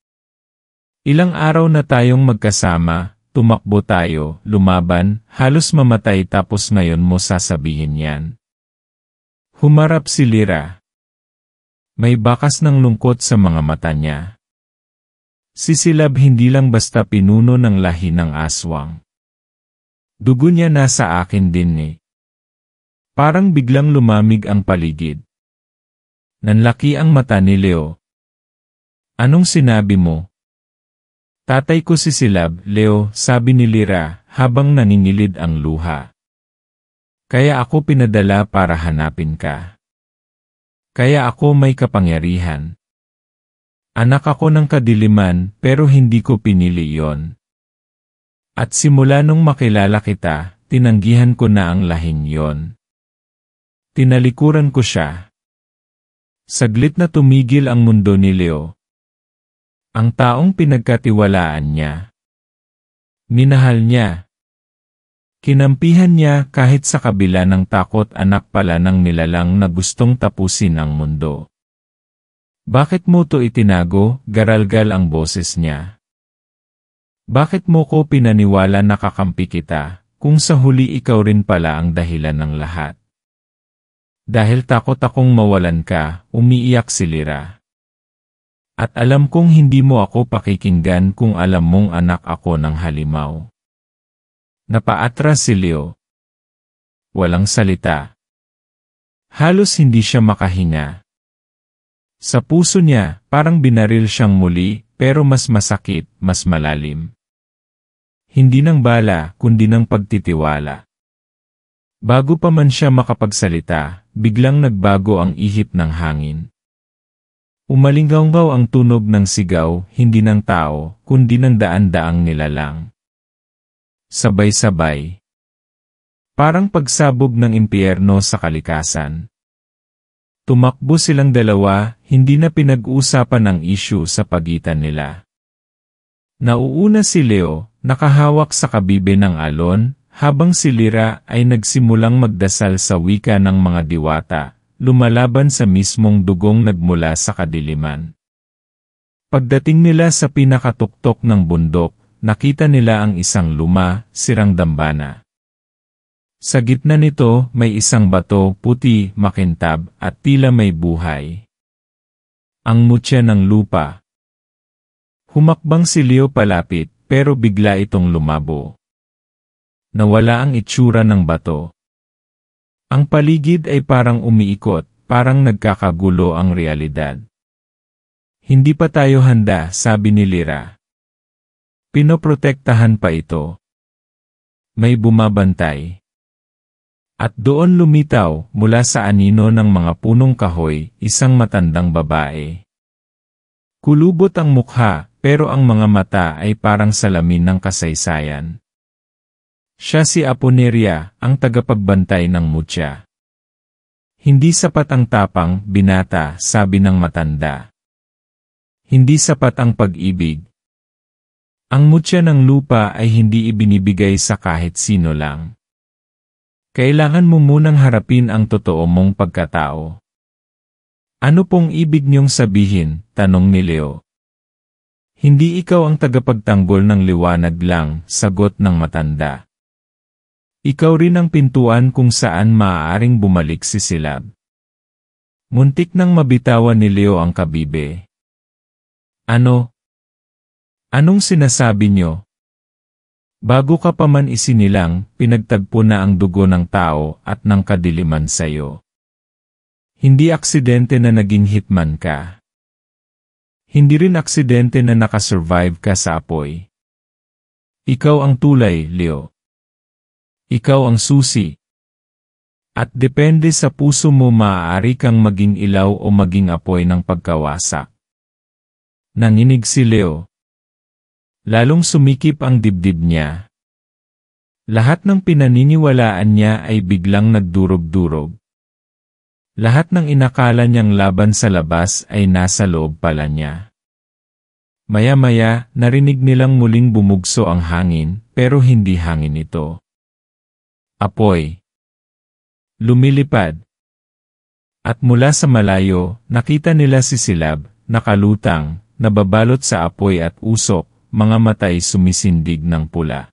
Ilang araw na tayong magkasama, tumakbo tayo, lumaban, halos mamatay tapos ngayon mo sasabihin yan. Humarap si Lyra. May bakas ng lungkot sa mga mata niya. Si Silab hindi lang basta pinuno ng lahi ng aswang. Dugo niya nasa akin din eh. Parang biglang lumamig ang paligid. Nanlaki ang mata ni Leo. Anong sinabi mo? Tatay ko si Silab, Leo, sabi ni Lyra, habang naningilid ang luha. Kaya ako pinadala para hanapin ka. Kaya ako may kapangyarihan. Anak ako ng kadiliman, pero hindi ko pinili yon. At simula nung makilala kita, tinanggihan ko na ang lahing yon. Tinalikuran ko siya. Saglit na tumigil ang mundo ni Leo. Ang taong pinagkatiwalaan niya. Minahal niya. Kinampihan niya kahit sa kabila ng takot, anak pala ng nilalang na gustong tapusin ang mundo. Bakit mo to itinago? Garalgal ang boses niya. Bakit mo ko pinaniwala na kakampi kita, kung sa huli ikaw rin pala ang dahilan ng lahat? Dahil takot akong mawalan ka, umiiyak si Lyra. At alam kong hindi mo ako pakikinggan kung alam mong anak ako ng halimaw. Napaatras si Leo. Walang salita. Halos hindi siya makahinga. Sa puso niya, parang binaril siyang muli, pero mas masakit, mas malalim. Hindi ng bala, kundi ng pagtitiwala. Bago pa man siya makapagsalita, biglang nagbago ang ihip ng hangin. Umalinggaw ang tunog ng sigaw, hindi ng tao, kundi ng daan-daang nilalang. Sabay-sabay. Parang pagsabog ng impyerno sa kalikasan. Tumakbo silang dalawa, hindi na pinag-uusapan ang issue sa pagitan nila. Nauuna si Leo, nakahawak sa kabibe ng alon, habang si Lyra ay nagsimulang magdasal sa wika ng mga diwata, lumalaban sa mismong dugong nagmula sa kadiliman. Pagdating nila sa pinakatuktok ng bundok, nakita nila ang isang luma, sirang dambana. Sa gitna nito, may isang bato, puti, makintab, at tila may buhay. Ang mutya ng lupa. Humakbang si Leo palapit, pero bigla itong lumabo. Nawala ang itsura ng bato. Ang paligid ay parang umiikot, parang nagkakagulo ang realidad. Hindi pa tayo handa, sabi ni Lyra. Pinoprotektahan pa ito. May bumabantay. At doon lumitaw, mula sa anino ng mga punong kahoy, isang matandang babae. Kulubot ang mukha, pero ang mga mata ay parang salamin ng kasaysayan. Siya si Aponeria, ang tagapagbantay ng mutya. Hindi sapat ang tapang, binata, sabi ng matanda. Hindi sapat ang pag-ibig. Ang mutya ng lupa ay hindi ibinibigay sa kahit sino lang. Kailangan mo munang harapin ang totoo mong pagkatao. Ano pong ibig niyong sabihin? Tanong ni Leo. Hindi ikaw ang tagapagtanggol ng liwanag lang, sagot ng matanda. Ikaw rin ang pintuan kung saan maaaring bumalik si Silab. Muntik nang mabitawan ni Leo ang kabibe. Ano? Anong sinasabi niyo? Bago ka pa man isinilang, pinagtagpo na ang dugo ng tao at ng kadiliman sa'yo. Hindi aksidente na naging hitman ka. Hindi rin aksidente na nakasurvive ka sa apoy. Ikaw ang tulay, Leo. Ikaw ang susi. At depende sa puso mo maaari kang maging ilaw o maging apoy ng pagkawasak. Nanginig si Leo. Lalong sumikip ang dibdib niya. Lahat ng pinaniniwalaan niya ay biglang nagdurog-durog. Lahat ng inakala niyang laban sa labas ay nasa loob pala niya. Maya-maya, narinig nilang muling bumugso ang hangin, pero hindi hangin ito. Apoy. Lumilipad. At mula sa malayo, nakita nila si Silab, nakalutang, nababalot sa apoy at usok, mga matay sumisindig ng pula.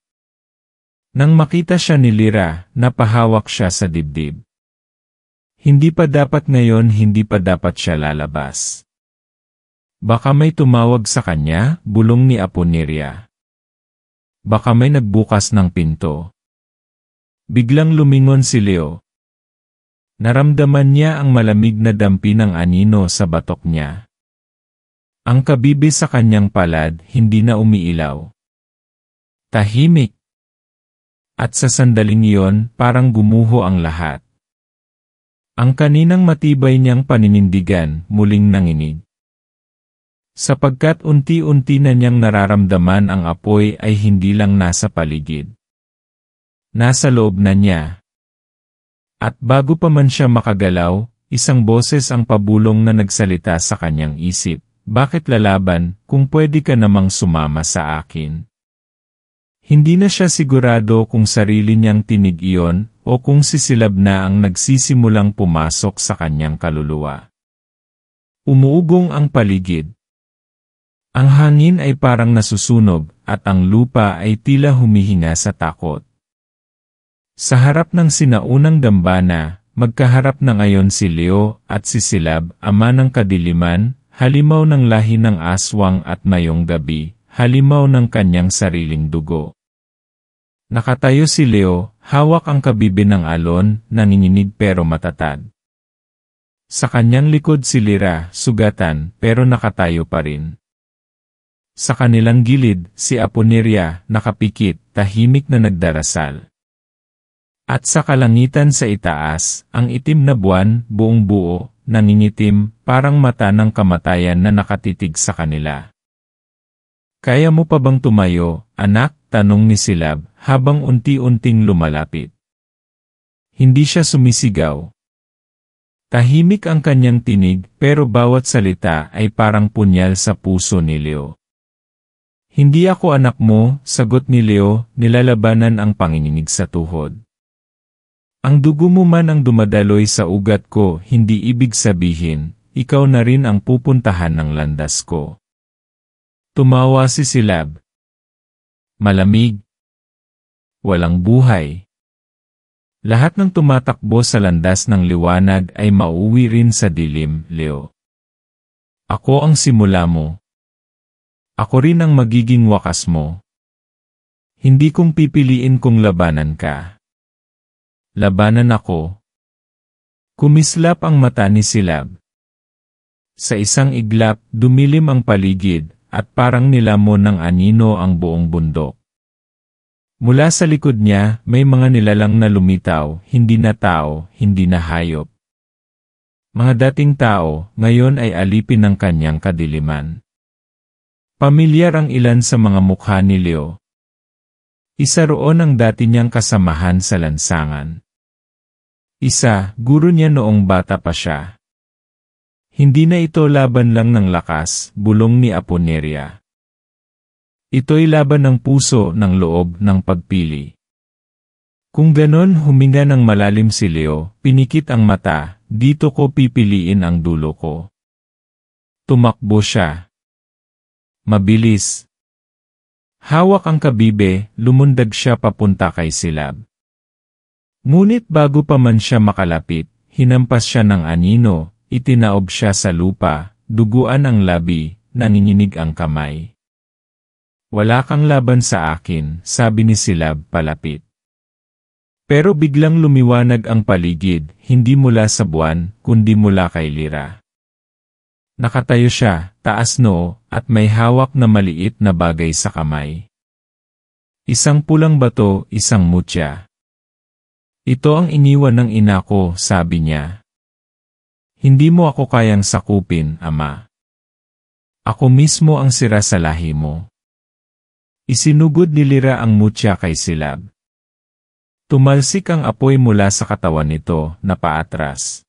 Nang makita siya ni Lyra, napahawak siya sa dibdib. Hindi pa dapat ngayon, hindi pa dapat siya lalabas. Baka may tumawag sa kanya, bulong ni Aponeria. Baka may nagbukas ng pinto. Biglang lumingon si Leo. Naramdaman niya ang malamig na dampi ng anino sa batok niya. Ang kabibe sa kanyang palad hindi na umiilaw. Tahimik. At sa sandaling iyon, parang gumuho ang lahat. Ang kaninang matibay niyang paninindigan, muling nanginig. Sapagkat unti-unti na niyang nararamdaman ang apoy ay hindi lang nasa paligid. Nasa loob na niya. At bago pa man siya makagalaw, isang boses ang pabulong na nagsalita sa kanyang isip. Bakit lalaban, kung pwede ka namang sumama sa akin? Hindi na siya sigurado kung sarili niyang tinig iyon, o kung si Silab na ang nagsisimulang pumasok sa kanyang kaluluwa. Umuugong ang paligid. Ang hangin ay parang nasusunog, at ang lupa ay tila humihinga sa takot. Sa harap ng sinaunang dambana, magkaharap na ngayon si Leo at si Silab, ama ng kadiliman, halimaw ng lahi ng aswang at mayong gabi, halimaw ng kanyang sariling dugo. Nakatayo si Leo, hawak ang kabibe ng alon, nanginginig pero matatag. Sa kanyang likod si Lyra, sugatan, pero nakatayo pa rin. Sa kanilang gilid, si Aponeria, nakapikit, tahimik na nagdarasal. At sa kalangitan sa itaas, ang itim na buwan, buong buo, nangingitim, parang mata ng kamatayan na nakatitig sa kanila. "Kaya mo pa bang tumayo, anak?" tanong ni Silab, habang unti-unting lumalapit. Hindi siya sumisigaw. Tahimik ang kanyang tinig, pero bawat salita ay parang punyal sa puso ni Leo. "Hindi ako anak mo," sagot ni Leo, nilalabanan ang panginginig sa tuhod. "Ang dugo mo man ang dumadaloy sa ugat ko, hindi ibig sabihin, ikaw na rin ang pupuntahan ng landas ko." Tumawa si Silab. Malamig. Walang buhay. Lahat ng tumatakbo sa landas ng liwanag ay mauwi rin sa dilim, Leo. Ako ang simula mo. Ako rin ang magiging wakas mo. Hindi kong pipiliin kung labanan ka. Labanan ako. Kumislap ang mata ni Silab. Sa isang iglap, dumilim ang paligid, at parang nilamon ng anino ang buong bundok. Mula sa likod niya, may mga nilalang na lumitaw, hindi na tao, hindi na hayop. Mga dating tao, ngayon ay alipin ng kanyang kadiliman. Pamilyar ang ilan sa mga mukha ni Leo. Isa roon ang dati niyang kasamahan sa lansangan. Isa, guro niya noong bata pa siya. Hindi na ito laban lang ng lakas, bulong ni Aponeria. Ito'y laban ng puso, ng loob, ng pagpili. Kung ganon huminga ng malalim si Leo, pinikit ang mata, dito ko pipiliin ang dulo ko. Tumakbo siya. Mabilis. Hawak ang kabibe, lumundag siya papunta kay Silab. Ngunit bago pa man siya makalapit, hinampas siya ng anino, itinaob siya sa lupa, duguan ang labi, nanginginig ang kamay. "Wala kang laban sa akin," sabi ni Silab palapit. Pero biglang lumiwanag ang paligid, hindi mula sa buwan, kundi mula kay Lyra. Nakatayo siya, taas noo, at may hawak na maliit na bagay sa kamay. Isang pulang bato, isang mutya. "Ito ang iniwan ng ina ko," sabi niya. "Hindi mo ako kayang sakupin, ama. Ako mismo ang sira sa lahi mo." Isinugod ni Lyra ang mutya kay Silab. Tumalsik ang apoy mula sa katawan nito, na paatras.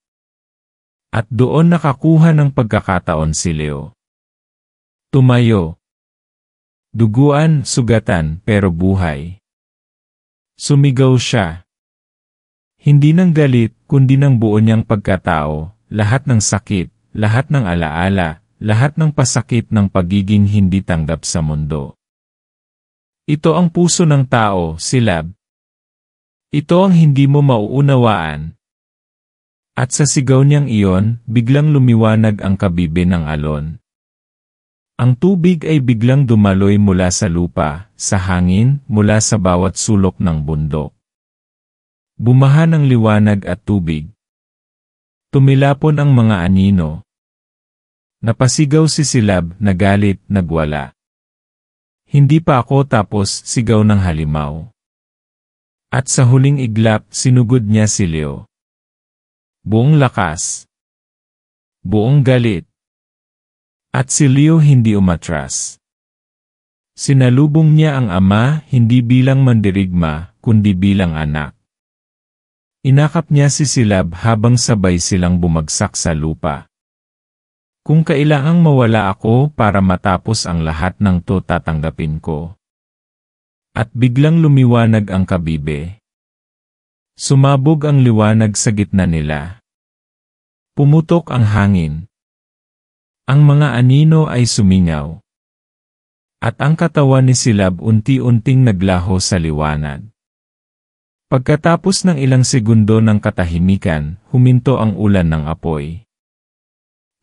At doon nakakuha ng pagkakataon si Leo. Tumayo. Duguan, sugatan, pero buhay. Sumigaw siya. Hindi ng galit, kundi ng buo niyang pagkatao, lahat ng sakit, lahat ng alaala, lahat ng pasakit ng pagiging hindi tanggap sa mundo. Ito ang puso ng tao, Silab. Ito ang hindi mo mauunawaan. At sa sigaw niyang iyon, biglang lumiwanag ang kabibe ng alon. Ang tubig ay biglang dumaloy mula sa lupa, sa hangin, mula sa bawat sulok ng bundok. Bumaha ng liwanag at tubig. Tumilapon ang mga anino. Napasigaw si Silab, nagalit, nagwala. "Hindi pa ako tapos," sigaw ng halimaw. At sa huling iglap, sinugod niya si Leo. Buong lakas. Buong galit. At si Leo hindi umatras. Sinalubong niya ang ama, hindi bilang mandirigma, kundi bilang anak. Inakap niya si Silab habang sabay silang bumagsak sa lupa. "Kung kailangang mawala ako para matapos ang lahat ng to, tatanggapin ko." At biglang lumiwanag ang kabibe. Sumabog ang liwanag sa gitna nila. Pumutok ang hangin. Ang mga anino ay sumingaw. At ang katawan ni Silab unti-unting naglaho sa liwanag. Pagkatapos ng ilang segundo ng katahimikan, huminto ang ulan ng apoy.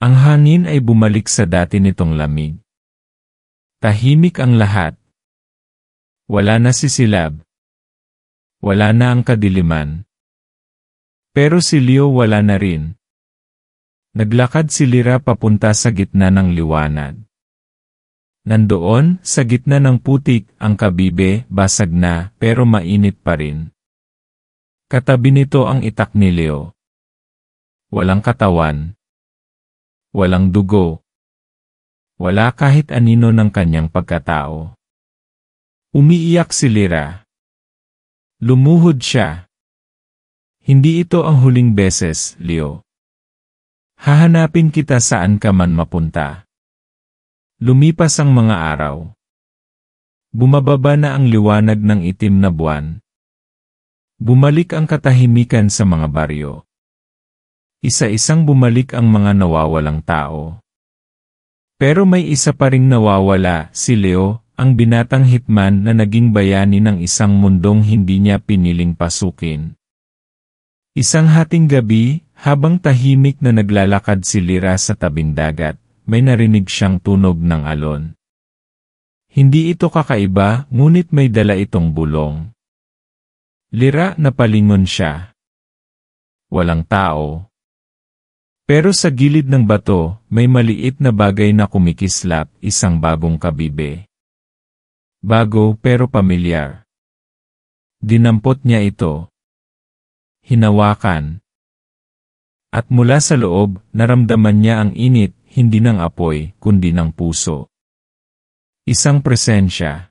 Ang hangin ay bumalik sa dati nitong lamig. Tahimik ang lahat. Wala na si Silab. Wala na ang kadiliman. Pero si Leo wala na rin. Naglakad si Lyra papunta sa gitna ng liwanag. Nandoon, sa gitna ng putik, ang kabibe, basag na, pero mainit pa rin. Katabi nito ang itak ni Leo. Walang katawan. Walang dugo. Wala kahit anino ng kanyang pagkatao. Umiiyak si Lyra. Lumuhod siya. Hindi ito ang huling beses, Leo. Hahanapin kita saan ka man mapunta. Lumipas ang mga araw. Bumababa na ang liwanag ng itim na buwan. Bumalik ang katahimikan sa mga baryo. Isa-isang bumalik ang mga nawawalang tao. Pero may isa pa ring nawawala, si Leo, ang binatang hitman na naging bayani ng isang mundong hindi niya piniling pasukin. Isang hating gabi, habang tahimik na naglalakad si Lyra sa tabing dagat, may narinig siyang tunog ng alon. Hindi ito kakaiba, ngunit may dala itong bulong. Lyra, napalingon siya. Walang tao. Pero sa gilid ng bato, may maliit na bagay na kumikislap, isang bagong kabibe. Bago pero pamilyar. Dinampot niya ito. Hinawakan. At mula sa loob, naramdaman niya ang init, hindi ng apoy, kundi ng puso. Isang presensya.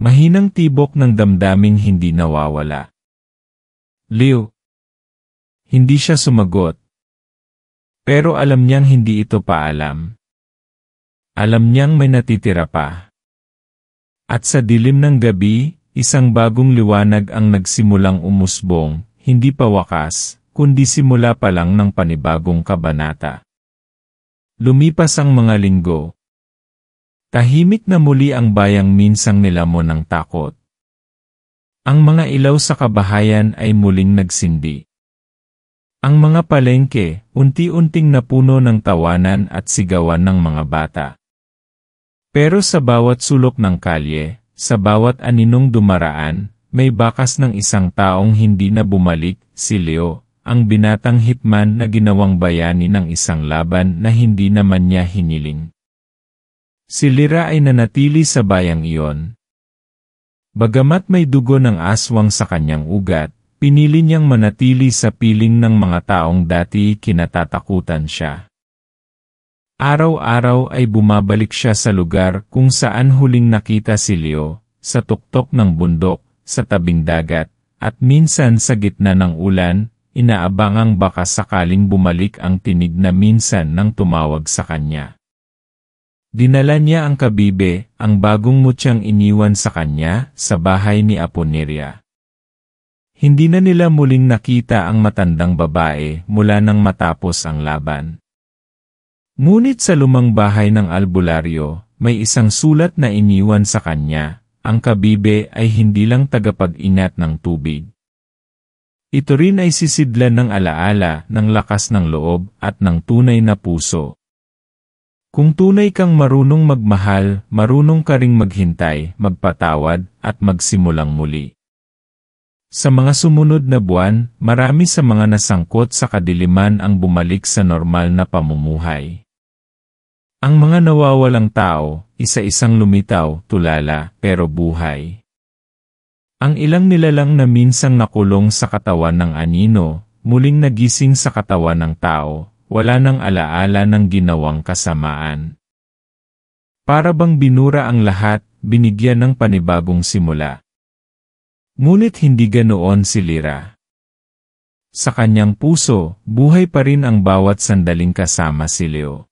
Mahinang tibok ng damdaming hindi nawawala. Leo. Hindi siya sumagot. Pero alam niyang hindi ito paalam. Alam niyang may natitira pa. At sa dilim ng gabi, isang bagong liwanag ang nagsimulang umusbong, hindi pa wakas, kundi simula pa lang ng panibagong kabanata. Lumipas ang mga linggo. Tahimik na muli ang bayang minsang nilamon ng takot. Ang mga ilaw sa kabahayan ay muling nagsindi. Ang mga palengke, unti-unting napuno ng tawanan at sigawan ng mga bata. Pero sa bawat sulok ng kalye, sa bawat aninong dumaraan, may bakas ng isang taong hindi na bumalik, si Leo, ang binatang hitman na ginawang bayani ng isang laban na hindi naman niya hiniling. Si Lyra ay nanatili sa bayang iyon. Bagamat may dugo ng aswang sa kanyang ugat, pinili niyang manatili sa piling ng mga taong dati kinatatakutan siya. Araw-araw ay bumabalik siya sa lugar kung saan huling nakita si Leo, sa tuktok ng bundok, sa tabing dagat, at minsan sa gitna ng ulan, inaabangang baka sakaling bumalik ang tinig na minsan nang tumawag sa kanya. Dinala niya ang kabibe, ang bagong mutyang iniwan sa kanya, sa bahay ni Aponeria. Hindi na nila muling nakita ang matandang babae mula nang matapos ang laban. Ngunit sa lumang bahay ng albularyo, may isang sulat na iniwan sa kanya, ang kabibe ay hindi lang tagapag-inat ng tubig. Ito rin ay sisidlan ng alaala, ng lakas ng loob, at ng tunay na puso. Kung tunay kang marunong magmahal, marunong ka ring maghintay, magpatawad, at magsimulang muli. Sa mga sumunod na buwan, marami sa mga nasangkot sa kadiliman ang bumalik sa normal na pamumuhay. Ang mga nawawalang tao, isa-isang lumitaw, tulala, pero buhay. Ang ilang nilalang na minsang nakulong sa katawan ng anino, muling nagising sa katawan ng tao, wala nang alaala ng ginawang kasamaan. Para bang binura ang lahat, binigyan ng panibagong simula. Ngunit hindi ganoon si Lyra. Sa kanyang puso, buhay pa rin ang bawat sandaling kasama si Leo.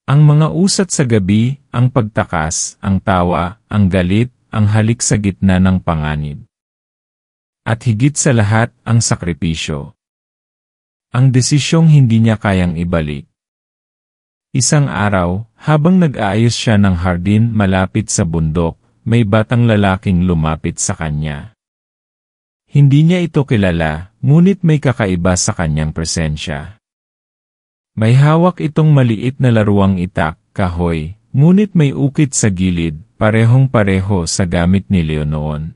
Ang mga usat sa gabi, ang pagtakas, ang tawa, ang galit, ang halik sa gitna ng panganib. At higit sa lahat, ang sakripisyo. Ang desisyong hindi niya kayang ibalik. Isang araw, habang nag-aayos siya ng hardin malapit sa bundok, may batang lalaking lumapit sa kanya. Hindi niya ito kilala, ngunit may kakaiba sa kanyang presensya. May hawak itong maliit na laruang itak, kahoy, ngunit may ukit sa gilid, parehong-pareho sa gamit ni Leo noon.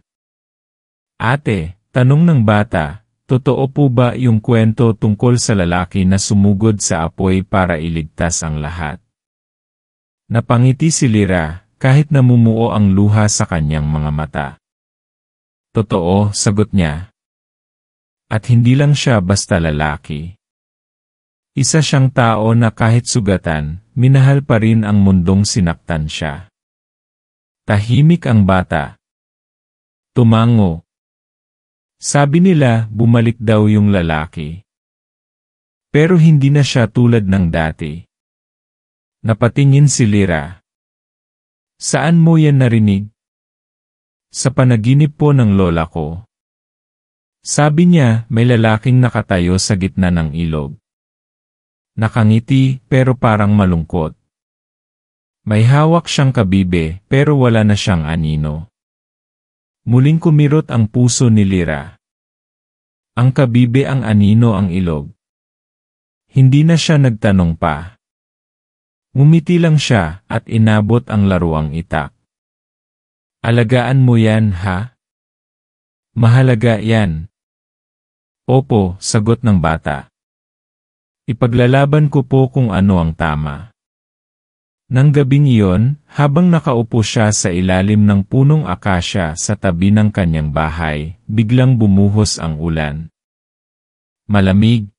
Ate, tanong ng bata, Totoo po ba yung kwento tungkol sa lalaki na sumugod sa apoy para iligtas ang lahat? Napangiti si Lyra, kahit namumuo ang luha sa kanyang mga mata. Totoo, sagot niya. At hindi lang siya basta lalaki. Isa siyang tao na kahit sugatan, minahal pa rin ang mundong sinaktan siya. Tahimik ang bata. Tumango. Sabi nila, bumalik daw yung lalaki. Pero hindi na siya tulad ng dati. Napatingin si Lyra. Saan mo yan narinig? Sa panaginip po ng lola ko. Sabi niya, may lalaking nakatayo sa gitna ng ilog. Nakangiti, pero parang malungkot. May hawak siyang kabibe, pero wala na siyang anino. Muling kumirot ang puso ni Lyra. Ang kabibe ang anino ang ilog. Hindi na siya nagtanong pa. Ngumiti lang siya at inabot ang laruang itak. Alagaan mo yan, ha? Mahalaga yan. Opo, sagot ng bata. Ipaglalaban ko po kung ano ang tama. Nang gabing iyon, habang nakaupo siya sa ilalim ng punong akasya sa tabi ng kanyang bahay, biglang bumuhos ang ulan. Malamig.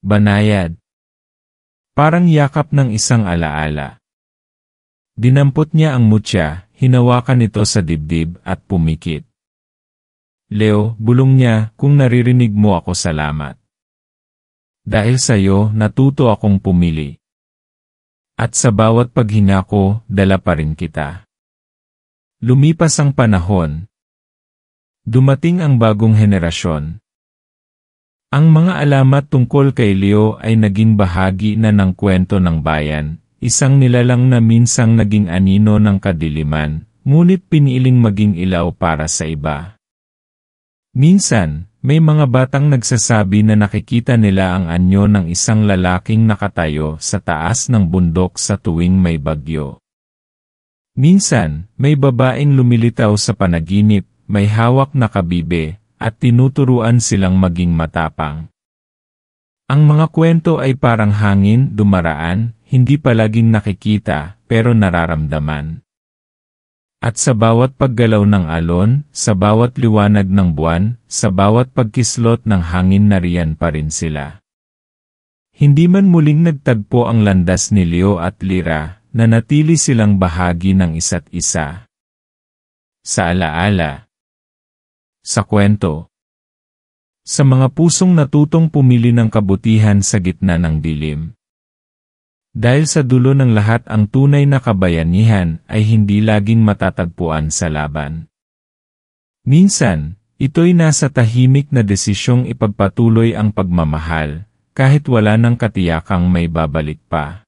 Banayad. Parang yakap ng isang alaala. Dinampot niya ang mutya, hinawakan ito sa dibdib at pumikit. Leo, bulong niya, kung naririnig mo ako salamat. Dahil sa'yo, natuto akong pumili. At sa bawat paghinga ko, dala pa rin kita. Lumipas ang panahon. Dumating ang bagong henerasyon. Ang mga alamat tungkol kay Leo ay naging bahagi na ng kwento ng bayan, isang nilalang na minsang naging anino ng kadiliman, ngunit piniling maging ilaw para sa iba. Minsan, may mga batang nagsasabi na nakikita nila ang anyo ng isang lalaking nakatayo sa taas ng bundok sa tuwing may bagyo. Minsan, may babaeng lumilitaw sa panaginip, may hawak na kabibe, at tinuturuan silang maging matapang. Ang mga kwento ay parang hangin, dumaraan, hindi palaging nakikita, pero nararamdaman. At sa bawat paggalaw ng alon, sa bawat liwanag ng buwan, sa bawat pagkislot ng hangin nariyan pa rin sila. Hindi man muling nagtagpo ang landas ni Leo at Lyra, nanatili silang bahagi ng isa't isa. Sa alaala. Sa kwento. Sa mga pusong natutong pumili ng kabutihan sa gitna ng dilim. Dahil sa dulo ng lahat ang tunay na kabayanihan ay hindi laging matatagpuan sa laban. Minsan, ito'y nasa tahimik na desisyong ipagpatuloy ang pagmamahal, kahit wala ng katiyakang may babalik pa.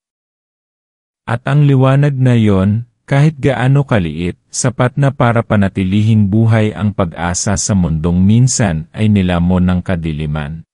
At ang liwanag na yon, kahit gaano kaliit, sapat na para panatilihing buhay ang pag-asa sa mundong minsan ay nilamon ng kadiliman.